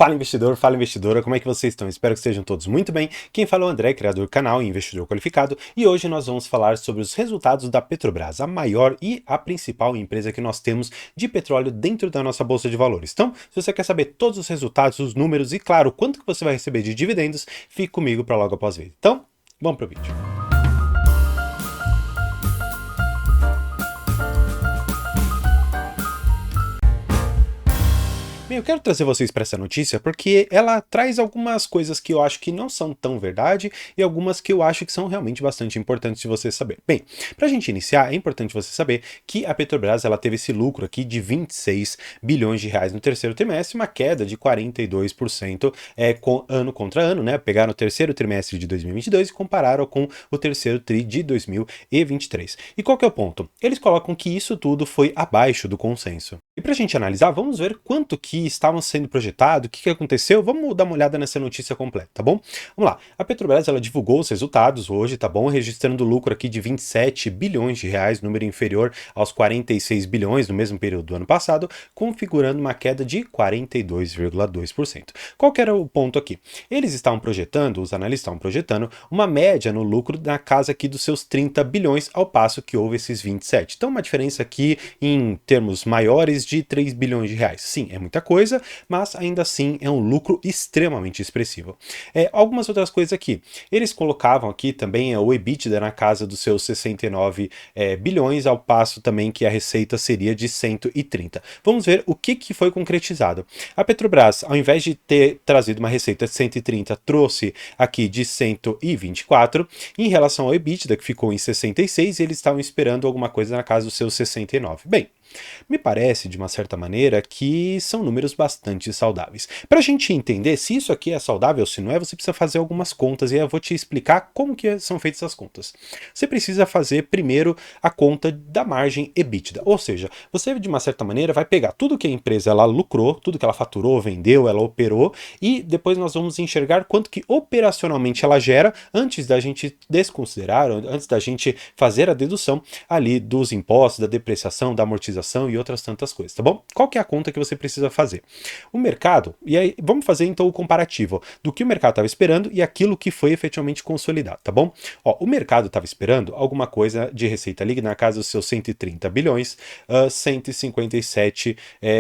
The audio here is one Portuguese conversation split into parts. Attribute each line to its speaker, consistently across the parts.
Speaker 1: Fala investidor, fala investidora, como é que vocês estão? Espero que estejam todos muito bem. Quem fala é o André, criador do canal e investidor qualificado, e hoje nós vamos falar sobre os resultados da Petrobras, a maior e a principal empresa que nós temos de petróleo dentro da nossa bolsa de valores. Então, se você quer saber todos os resultados, os números e, claro, quanto que você vai receber de dividendos, fique comigo para logo após ver. Então, vamos para o vídeo. Bem, eu quero trazer vocês para essa notícia porque ela traz algumas coisas que eu acho que não são tão verdade e algumas que eu acho que são realmente bastante importantes de você saber. Bem, para a gente iniciar, é importante você saber que a Petrobras ela teve esse lucro aqui de 26 bilhões de reais no terceiro trimestre, uma queda de 42% ano contra ano, né? Pegaram o terceiro trimestre de 2022 e compararam com o terceiro tri de 2023. E qual que é o ponto? Eles colocam que isso tudo foi abaixo do consenso. E para a gente analisar, vamos ver quanto que estavam sendo projetado, o que aconteceu, vamos dar uma olhada nessa notícia completa, tá bom? Vamos lá, a Petrobras ela divulgou os resultados hoje, tá bom? Registrando lucro aqui de 27 bilhões de reais, número inferior aos 46 bilhões no mesmo período do ano passado, configurando uma queda de 42,2%. Qual que era o ponto aqui? Eles estavam projetando, os analistas estavam projetando, uma média no lucro na casa aqui dos seus 30 bilhões, ao passo que houve esses 27. Então uma diferença aqui em termos maiores de 3 bilhões de reais. Sim, é muita coisa, mas ainda assim é um lucro extremamente expressivo. Algumas outras coisas aqui. Eles colocavam aqui também o EBITDA na casa dos seus 69 bilhões, ao passo também que a receita seria de 130. Vamos ver o que foi concretizado. A Petrobras, ao invés de ter trazido uma receita de 130, trouxe aqui de 124. Em relação ao EBITDA, que ficou em 66, eles estavam esperando alguma coisa na casa dos seus 69. Bem, me parece, de uma certa maneira, que são números bastante saudáveis. Para a gente entender se isso aqui é saudável ou se não é, você precisa fazer algumas contas e eu vou te explicar como que são feitas as contas. Você precisa fazer primeiro a conta da margem EBITDA, ou seja, você de uma certa maneira vai pegar tudo que a empresa ela lucrou, tudo que ela faturou, vendeu, ela operou e depois nós vamos enxergar quanto que operacionalmente ela gera antes da gente desconsiderar, antes da gente fazer a dedução ali dos impostos, da depreciação, da amortização e outras tantas coisas, tá bom? Qual que é a conta que você precisa fazer? O mercado, e aí vamos fazer então o comparativo do que o mercado estava esperando e aquilo que foi efetivamente consolidado, tá bom? Ó, o mercado estava esperando alguma coisa de receita líquida na casa dos seus 130 bilhões, 157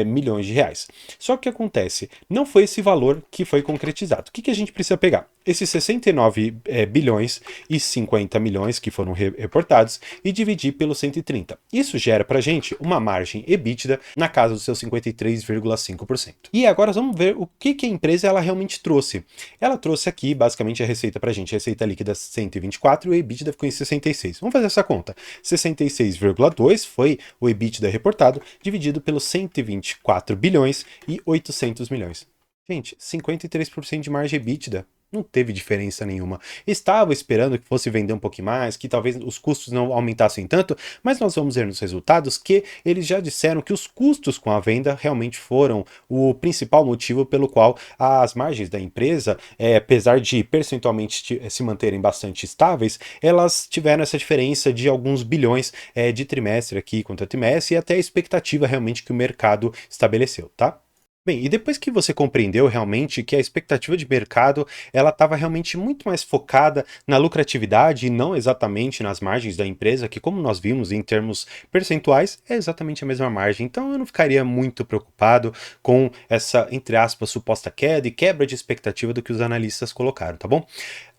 Speaker 1: milhões de reais. Só que o que acontece? Não foi esse valor que foi concretizado. O que a gente precisa pegar? Esses 69 bilhões e 50 milhões que foram reportados e dividir pelo 130. Isso gera pra gente uma margem EBITDA na casa dos seus 53,5%. E agora vamos ver o que a empresa ela realmente trouxe. Ela trouxe aqui basicamente a receita pra gente, a receita líquida 124 e o EBITDA ficou em 66. Vamos fazer essa conta. 66,2 foi o EBITDA reportado, dividido pelos 124 bilhões e 800 milhões. Gente, 53% de margem EBITDA. Não teve diferença nenhuma. Estava esperando que fosse vender um pouquinho mais, que talvez os custos não aumentassem tanto, mas nós vamos ver nos resultados que eles já disseram que os custos com a venda realmente foram o principal motivo pelo qual as margens da empresa, apesar de percentualmente se manterem bastante estáveis, elas tiveram essa diferença de alguns bilhões de trimestre aqui contra trimestre e até a expectativa realmente que o mercado estabeleceu, tá? Bem, e depois que você compreendeu realmente que a expectativa de mercado ela estava realmente muito mais focada na lucratividade e não exatamente nas margens da empresa, que como nós vimos em termos percentuais, é exatamente a mesma margem. Então eu não ficaria muito preocupado com essa, entre aspas, suposta queda e quebra de expectativa do que os analistas colocaram, tá bom?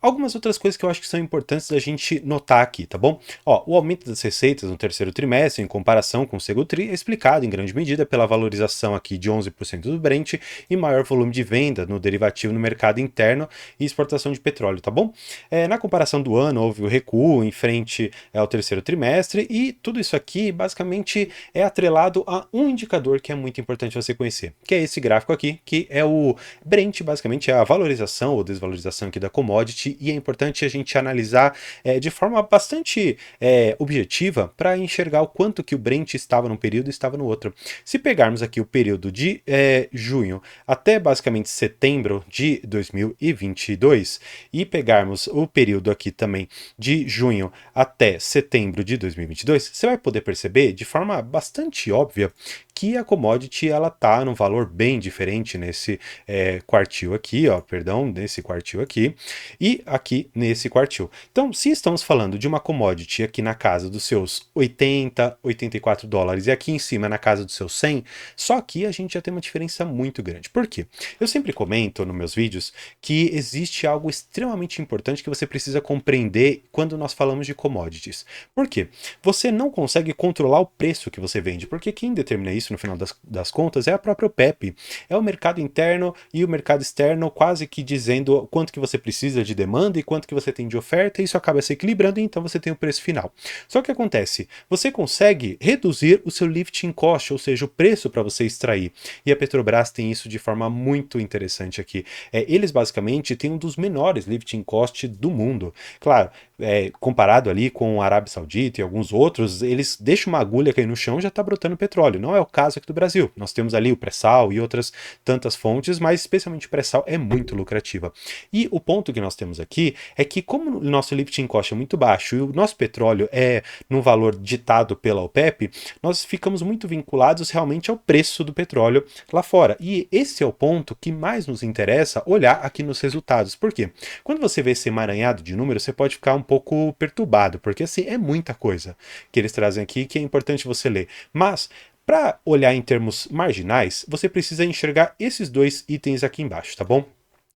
Speaker 1: Algumas outras coisas que eu acho que são importantes da gente notar aqui, tá bom? Ó, o aumento das receitas no terceiro trimestre, em comparação com o segundo tri, é explicado em grande medida pela valorização aqui de 11% do Brent e maior volume de venda no derivativo no mercado interno e exportação de petróleo, tá bom? Na comparação do ano, houve o recuo em frente ao terceiro trimestre e tudo isso aqui, basicamente, é atrelado a um indicador que é muito importante você conhecer, que é esse gráfico aqui, que é o Brent, basicamente, é a valorização ou desvalorização aqui da commodity e é importante a gente analisar de forma bastante objetiva para enxergar o quanto que o Brent estava num período e estava no outro. Se pegarmos aqui o período de junho até basicamente setembro de 2022 e pegarmos o período aqui também de junho até setembro de 2022, você vai poder perceber de forma bastante óbvia que a commodity ela tá num valor bem diferente nesse quartil aqui, ó, perdão, nesse quartil aqui e aqui nesse quartil. Então, se estamos falando de uma commodity aqui na casa dos seus 80, 84 dólares e aqui em cima na casa dos seus 100, só que a gente já tem uma diferença muito grande. Por quê? Eu sempre comento nos meus vídeos que existe algo extremamente importante que você precisa compreender quando nós falamos de commodities. Por quê? Você não consegue controlar o preço que você vende, porque quem determina isso no final das contas é a própria OPEP. É o mercado interno e o mercado externo quase que dizendo quanto que você precisa de demanda e quanto que você tem de oferta, e isso acaba se equilibrando e então você tem o preço final. Só que o que acontece? Você consegue reduzir o seu lifting cost, ou seja, o preço para você extrair. E a Petrobras tem isso de forma muito interessante aqui. Eles basicamente têm um dos menores lifting cost do mundo. Claro, comparado ali com a Arábia Saudita e alguns outros, eles deixam uma agulha cair no chão e já está brotando petróleo. Não é o caso aqui do Brasil. Nós temos ali o pré-sal e outras tantas fontes, mas especialmente o pré-sal é muito lucrativa. E o ponto que nós temos aqui é que como o nosso lifting cost é muito baixo e o nosso petróleo é num valor ditado pela OPEP, nós ficamos muito vinculados realmente ao preço do petróleo lá fora. E esse é o ponto que mais nos interessa olhar aqui nos resultados. Por quê? Quando você vê esse emaranhado de números, você pode ficar um pouco perturbado, porque assim, é muita coisa que eles trazem aqui que é importante você ler. Mas para olhar em termos marginais, você precisa enxergar esses dois itens aqui embaixo, tá bom?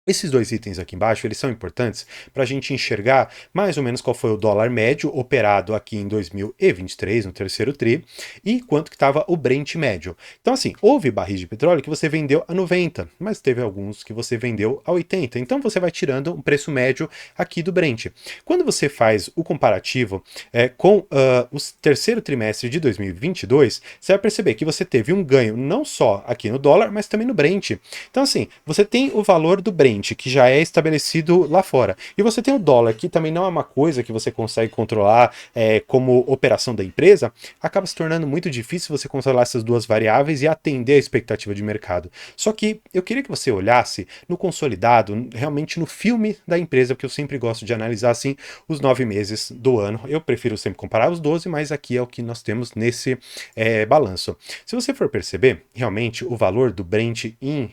Speaker 1: Esses dois itens aqui embaixo, eles são importantes para a gente enxergar mais ou menos qual foi o dólar médio operado aqui em 2023, no terceiro tri, e quanto que estava o Brent médio. Então assim, houve barris de petróleo que você vendeu a 90, mas teve alguns que você vendeu a 80. Então você vai tirando um preço médio aqui do Brent. Quando você faz o comparativo com o terceiro trimestre de 2022, você vai perceber que você teve um ganho não só aqui no dólar, mas também no Brent. Então assim, você tem o valor do Brent, que já é estabelecido lá fora. E você tem o dólar, que também não é uma coisa que você consegue controlar como operação da empresa, acaba se tornando muito difícil você controlar essas duas variáveis e atender a expectativa de mercado. Só que eu queria que você olhasse no consolidado, realmente no filme da empresa, porque eu sempre gosto de analisar assim os 9 meses do ano. Eu prefiro sempre comparar os 12, mas aqui é o que nós temos nesse balanço. Se você for perceber, realmente o valor do Brent em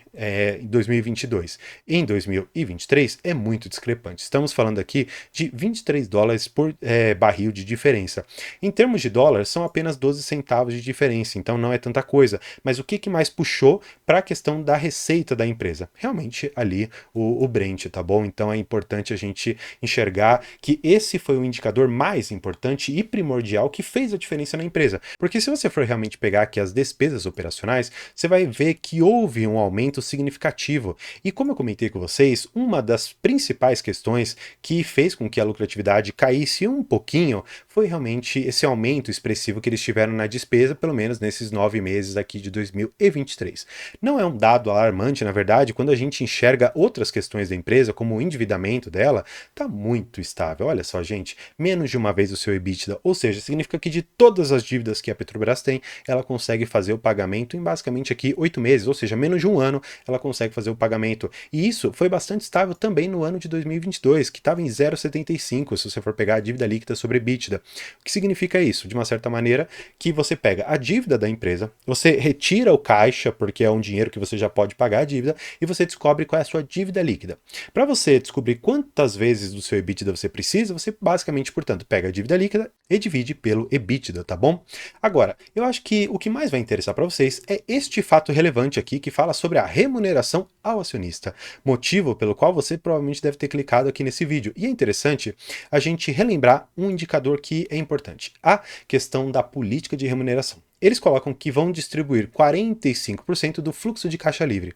Speaker 1: 2022 em 2023 é muito discrepante. Estamos falando aqui de 23 dólares por barril de diferença. Em termos de dólar, são apenas 12 centavos de diferença, então não é tanta coisa. Mas o que mais puxou para a questão da receita da empresa? Realmente ali o Brent, tá bom? Então é importante a gente enxergar que esse foi o indicador mais importante e primordial que fez a diferença na empresa. Porque se você for realmente pegar aqui as despesas operacionais, você vai ver que houve um aumento significativo. E como eu comentei com vocês, uma das principais questões que fez com que a lucratividade caísse um pouquinho foi realmente esse aumento expressivo que eles tiveram na despesa, pelo menos nesses 9 meses aqui de 2023. Não é um dado alarmante, na verdade, quando a gente enxerga outras questões da empresa, como o endividamento dela, está muito estável. Olha só, gente, menos de uma vez o seu EBITDA, ou seja, significa que de todas as dívidas que a Petrobras tem, ela consegue fazer o pagamento em basicamente aqui 8 meses, ou seja, menos de um ano ela consegue fazer o pagamento. E isso foi bastante estável também no ano de 2022, que estava em 0,75 se você for pegar a dívida líquida sobre EBITDA. O que significa isso? De uma certa maneira, que você pega a dívida da empresa, você retira o caixa, porque é um dinheiro que você já pode pagar a dívida, e você descobre qual é a sua dívida líquida. Para você descobrir quantas vezes do seu EBITDA você precisa, você basicamente, portanto, pega a dívida líquida e divide pelo EBITDA, tá bom? Agora, eu acho que o que mais vai interessar para vocês é este fato relevante aqui, que fala sobre a remuneração ao acionista, motivo pelo qual você provavelmente deve ter clicado aqui nesse vídeo. E é interessante a gente relembrar um indicador que é importante, a questão da política de remuneração. Eles colocam que vão distribuir 45% do fluxo de caixa livre.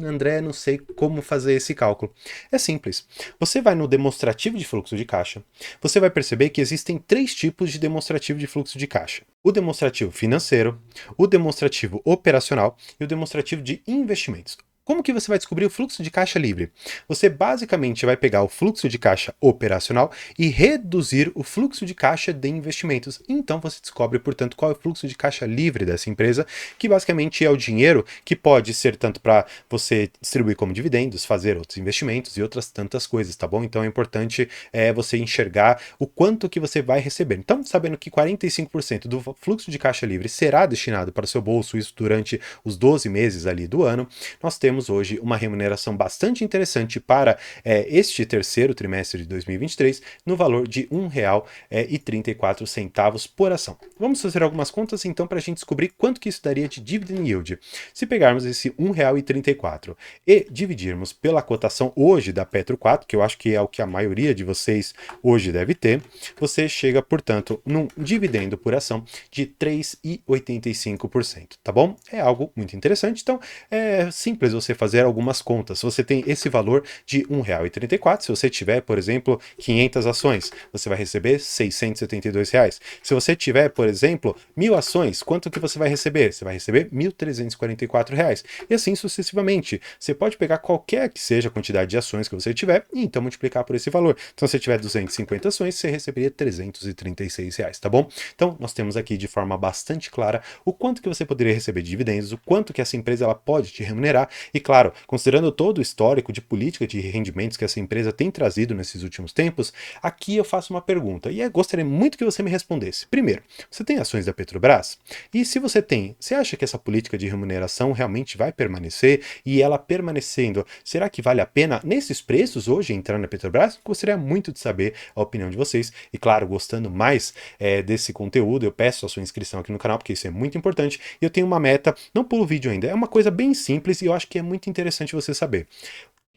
Speaker 1: André, não sei como fazer esse cálculo. É simples. Você vai no demonstrativo de fluxo de caixa, você vai perceber que existem 3 tipos de demonstrativo de fluxo de caixa. O demonstrativo financeiro, o demonstrativo operacional e o demonstrativo de investimentos. como que você vai descobrir o fluxo de caixa livre? Você basicamente vai pegar o fluxo de caixa operacional e reduzir o fluxo de caixa de investimentos. Então você descobre, portanto, qual é o fluxo de caixa livre dessa empresa, que basicamente é o dinheiro que pode ser tanto para você distribuir como dividendos, fazer outros investimentos e outras tantas coisas, tá bom? Então é importante você enxergar o quanto que você vai receber. Então, sabendo que 45% do fluxo de caixa livre será destinado para o seu bolso, isso durante os 12 meses ali do ano, nós temos hoje uma remuneração bastante interessante para este terceiro trimestre de 2023, no valor de R$ 1,34 por ação. Vamos fazer algumas contas então para a gente descobrir quanto que isso daria de dividend yield. Se pegarmos esse R$ 1,34 e dividirmos pela cotação hoje da Petro 4, que eu acho que é o que a maioria de vocês hoje deve ter, você chega, portanto, num dividendo por ação de 3,85%, tá bom? É algo muito interessante, então é simples você fazer algumas contas. Você tem esse valor de R$ 1,34, se você tiver, por exemplo, 500 ações, você vai receber R$ 672. Se você tiver, por exemplo, 1.000 ações, quanto que você vai receber? Você vai receber R$ 1.344. E assim sucessivamente. Você pode pegar qualquer que seja a quantidade de ações que você tiver e então multiplicar por esse valor. Então, se você tiver 250 ações, você receberia R$ 336, tá bom? Então, nós temos aqui de forma bastante clara o quanto que você poderia receber de dividendos, o quanto que essa empresa ela pode te remunerar e, claro, considerando todo o histórico de política de rendimentos que essa empresa tem trazido nesses últimos tempos, aqui eu faço uma pergunta e eu gostaria muito que você me respondesse. Primeiro, você tem ações da Petrobras? E se você tem, você acha que essa política de remuneração realmente vai permanecer? E ela permanecendo, será que vale a pena nesses preços hoje entrar na Petrobras? Gostaria muito de saber a opinião de vocês. E claro, gostando mais desse conteúdo, eu peço a sua inscrição aqui no canal, porque isso é muito importante. E eu tenho uma meta, não pulo vídeo ainda, é uma coisa bem simples e eu acho que é muito interessante você saber.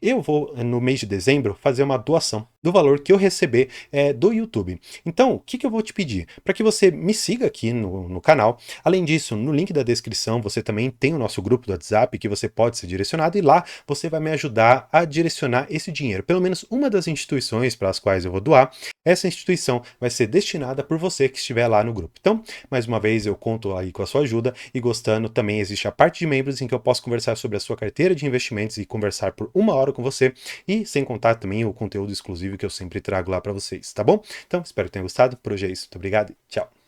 Speaker 1: Eu vou, no mês de dezembro, fazer uma doação do valor que eu receber do YouTube. Então, o que eu vou te pedir? Para que você me siga aqui no canal. Além disso, no link da descrição, você também tem o nosso grupo do WhatsApp que você pode ser direcionado e lá você vai me ajudar a direcionar esse dinheiro. Pelo menos uma das instituições para as quais eu vou doar, essa instituição vai ser destinada por você que estiver lá no grupo. Então, mais uma vez, eu conto aí com a sua ajuda e gostando, também existe a parte de membros em que eu posso conversar sobre a sua carteira de investimentos e conversar por 1 hora com você e sem contar também o conteúdo exclusivo que eu sempre trago lá para vocês, tá bom? Então, espero que tenham gostado. Por hoje é isso. Muito obrigado e tchau.